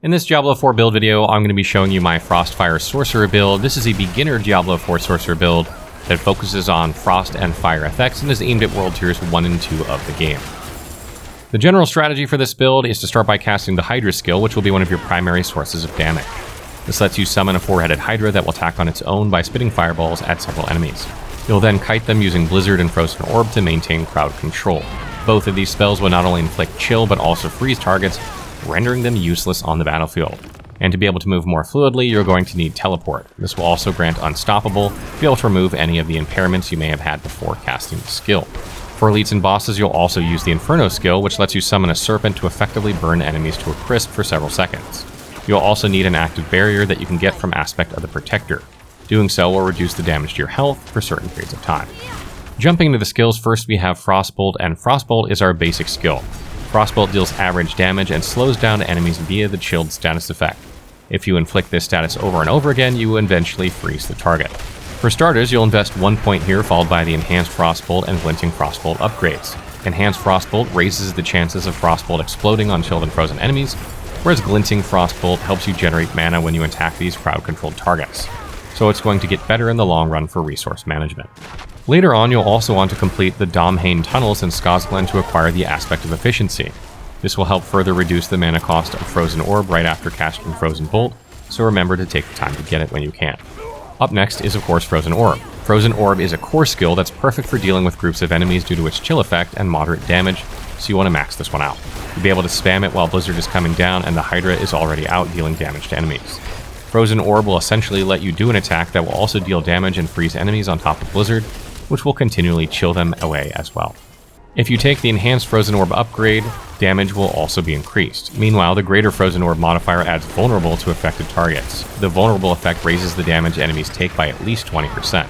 In this Diablo 4 build video, I'm going to be showing you my Frost Fire Sorcerer build. This is a beginner Diablo 4 Sorcerer build that focuses on frost and fire effects and is aimed at World Tiers 1 and 2 of the game. The general strategy for this build is to start by casting the Hydra skill, which will be one of your primary sources of damage. This lets you summon a 4-headed Hydra that will attack on its own by spitting fireballs at several enemies. You'll then kite them using Blizzard and Frozen Orb to maintain crowd control. Both of these spells will not only inflict chill, but also freeze targets, rendering them useless on the battlefield. And to be able to move more fluidly, you're going to need Teleport. This will also grant Unstoppable, to be able to remove any of the impairments you may have had before casting the skill. For elites and bosses, you'll also use the Inferno skill, which lets you summon a serpent to effectively burn enemies to a crisp for several seconds. You'll also need an active barrier that you can get from Aspect of the Protector. Doing so will reduce the damage to your health for certain periods of time. Jumping into the skills, first we have Frostbolt, and Frostbolt is our basic skill. Frostbolt deals average damage and slows down enemies via the chilled status effect. If you inflict this status over and over again, you will eventually freeze the target. For starters, you'll invest 1 point here, followed by the Enhanced Frostbolt and Glinting Frostbolt upgrades. Enhanced Frostbolt raises the chances of Frostbolt exploding on chilled and frozen enemies, whereas Glinting Frostbolt helps you generate mana when you attack these crowd-controlled targets. So it's going to get better in the long run for resource management. Later on, you'll also want to complete the Domhain tunnels in Skazglen to acquire the Aspect of Efficiency. This will help further reduce the mana cost of Frozen Orb right after casting Frozen Bolt, so remember to take the time to get it when you can. Up next is of course Frozen Orb. Frozen Orb is a core skill that's perfect for dealing with groups of enemies due to its chill effect and moderate damage, so you want to max this one out. You'll be able to spam it while Blizzard is coming down and the Hydra is already out dealing damage to enemies. Frozen Orb will essentially let you do an attack that will also deal damage and freeze enemies on top of Blizzard, which will continually chill them away as well. If you take the Enhanced Frozen Orb upgrade, damage will also be increased. Meanwhile, the Greater Frozen Orb modifier adds Vulnerable to affected targets. The Vulnerable effect raises the damage enemies take by at least 20%,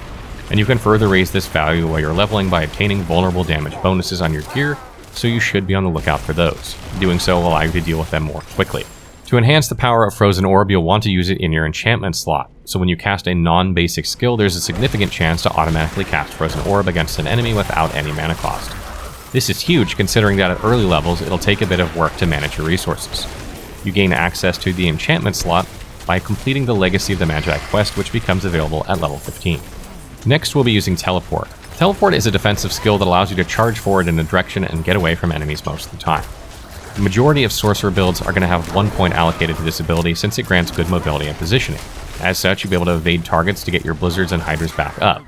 and you can further raise this value while you're leveling by obtaining vulnerable damage bonuses on your gear, so you should be on the lookout for those. Doing so will allow you to deal with them more quickly. To enhance the power of Frozen Orb, you'll want to use it in your enchantment slot, so when you cast a non-basic skill, there's a significant chance to automatically cast Frozen Orb against an enemy without any mana cost. This is huge considering that at early levels, it'll take a bit of work to manage your resources. You gain access to the enchantment slot by completing the Legacy of the Magi quest, which becomes available at level 15. Next, we'll be using Teleport. Teleport is a defensive skill that allows you to charge forward in a direction and get away from enemies most of the time. The majority of sorcerer builds are going to have 1 point allocated to this ability since it grants good mobility and positioning. As such, you'll be able to evade targets to get your blizzards and hydras back up.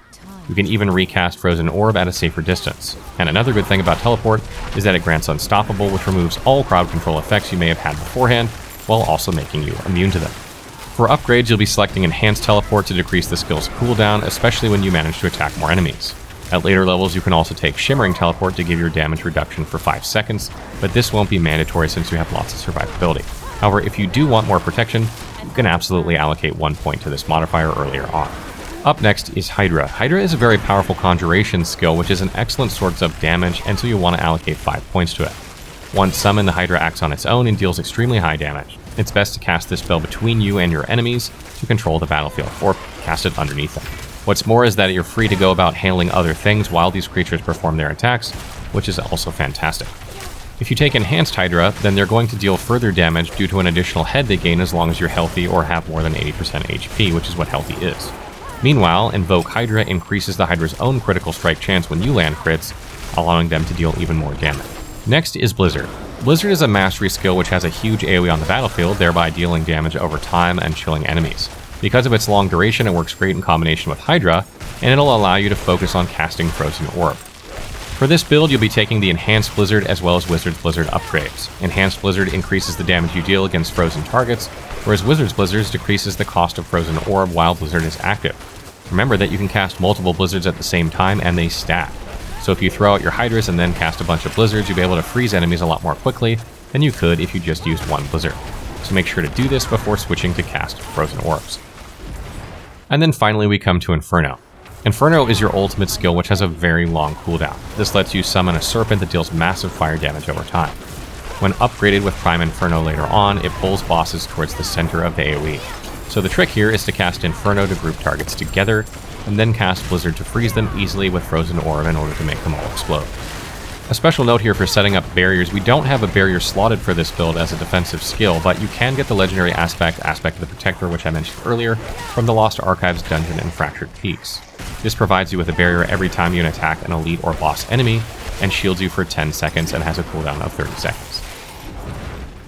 You can even recast Frozen Orb at a safer distance. And another good thing about Teleport is that it grants Unstoppable, which removes all crowd control effects you may have had beforehand, while also making you immune to them. For upgrades, you'll be selecting Enhanced Teleport to decrease the skill's cooldown, especially when you manage to attack more enemies. At later levels, you can also take Shimmering Teleport to give your damage reduction for 5 seconds, but this won't be mandatory since you have lots of survivability. However, if you do want more protection, you can absolutely allocate 1 point to this modifier earlier on. Up next is Hydra. Hydra is a very powerful conjuration skill, which is an excellent source of damage, and so you'll want to allocate 5 points to it. Once summoned, the Hydra acts on its own and deals extremely high damage. It's best to cast this spell between you and your enemies to control the battlefield, or cast it underneath them. What's more is that you're free to go about handling other things while these creatures perform their attacks, which is also fantastic. If you take Enhanced Hydra, then they're going to deal further damage due to an additional head they gain as long as you're healthy or have more than 80% HP, which is what healthy is. Meanwhile, Invoke Hydra increases the Hydra's own critical strike chance when you land crits, allowing them to deal even more damage. Next is Blizzard. Blizzard is a mastery skill which has a huge AoE on the battlefield, thereby dealing damage over time and chilling enemies. Because of its long duration, it works great in combination with Hydra, and it'll allow you to focus on casting Frozen Orb. For this build, you'll be taking the Enhanced Blizzard as well as Wizard's Blizzard upgrades. Enhanced Blizzard increases the damage you deal against frozen targets, whereas Wizard's Blizzard decreases the cost of Frozen Orb while Blizzard is active. Remember that you can cast multiple Blizzards at the same time and they stack. So if you throw out your Hydras and then cast a bunch of Blizzards, you'll be able to freeze enemies a lot more quickly than you could if you just used one Blizzard. So make sure to do this before switching to cast Frozen Orbs. And then finally we come to Inferno. Inferno is your ultimate skill, which has a very long cooldown. This lets you summon a serpent that deals massive fire damage over time. When upgraded with Prime Inferno later on, it pulls bosses towards the center of the AoE. So the trick here is to cast Inferno to group targets together, and then cast Blizzard to freeze them easily with Frozen Orb in order to make them all explode. A special note here for setting up barriers, we don't have a barrier slotted for this build as a defensive skill, but you can get the legendary aspect of the Protector, which I mentioned earlier, from the Lost Archives dungeon in Fractured Peaks. This provides you with a barrier every time you attack an elite or boss enemy, and shields you for 10 seconds and has a cooldown of 30 seconds.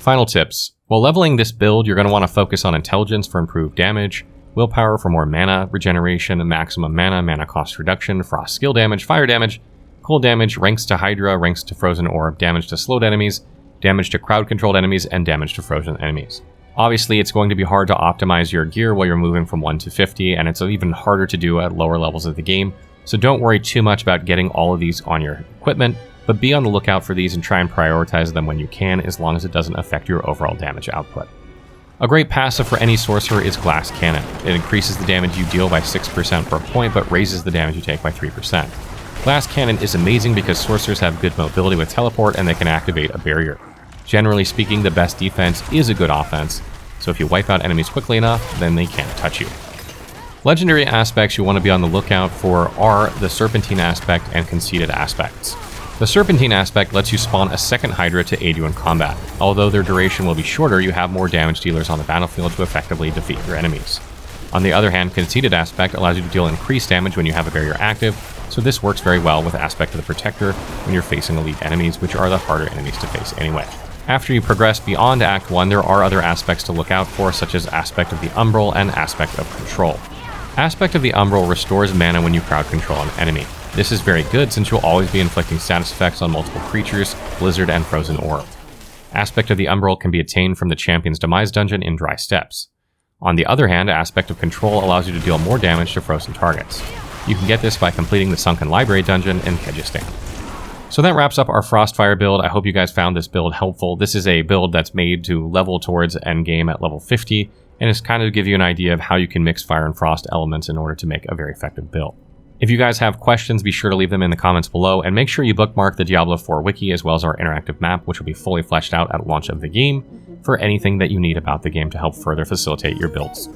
Final tips. While leveling this build, you're going to want to focus on intelligence for improved damage, willpower for more mana regeneration, maximum mana cost reduction, frost skill damage, fire damage, cold damage, ranks to Hydra, ranks to Frozen Orb, damage to slowed enemies, damage to crowd-controlled enemies, and damage to frozen enemies. Obviously, it's going to be hard to optimize your gear while you're moving from 1 to 50, and it's even harder to do at lower levels of the game, so don't worry too much about getting all of these on your equipment, but be on the lookout for these and try and prioritize them when you can, as long as it doesn't affect your overall damage output. A great passive for any sorcerer is Glass Cannon. It increases the damage you deal by 6% per point, but raises the damage you take by 3%. Glass Cannon is amazing because sorcerers have good mobility with teleport and they can activate a barrier. Generally speaking, the best defense is a good offense, so if you wipe out enemies quickly enough, then they can't touch you. Legendary aspects you want to be on the lookout for are the Serpentine aspect and Conceited aspects. The Serpentine aspect lets you spawn a second Hydra to aid you in combat. Although their duration will be shorter, you have more damage dealers on the battlefield to effectively defeat your enemies. On the other hand, Conceited aspect allows you to deal increased damage when you have a barrier active, so this works very well with aspect of the Protector when you're facing elite enemies, which are the harder enemies to face anyway. After you progress beyond Act 1, there are other aspects to look out for, such as aspect of the Umbral and aspect of Control. Aspect of the Umbral restores mana when you crowd control an enemy. This is very good since you'll always be inflicting status effects on multiple creatures, Blizzard, and Frozen Orb. Aspect of the Umbral can be attained from the Champion's Demise dungeon in Dry Steppes. On the other hand, aspect of Control allows you to deal more damage to frozen targets. You can get this by completing the Sunken Library dungeon in Kyrgyzstan. So that wraps up our Frostfire build. I hope you guys found this build helpful. This is a build that's made to level towards endgame at level 50, and it's kind of to give you an idea of how you can mix fire and frost elements in order to make a very effective build. If you guys have questions, be sure to leave them in the comments below, and make sure you bookmark the Diablo 4 wiki as well as our interactive map, which will be fully fleshed out at launch of the game, for anything that you need about the game to help further facilitate your builds.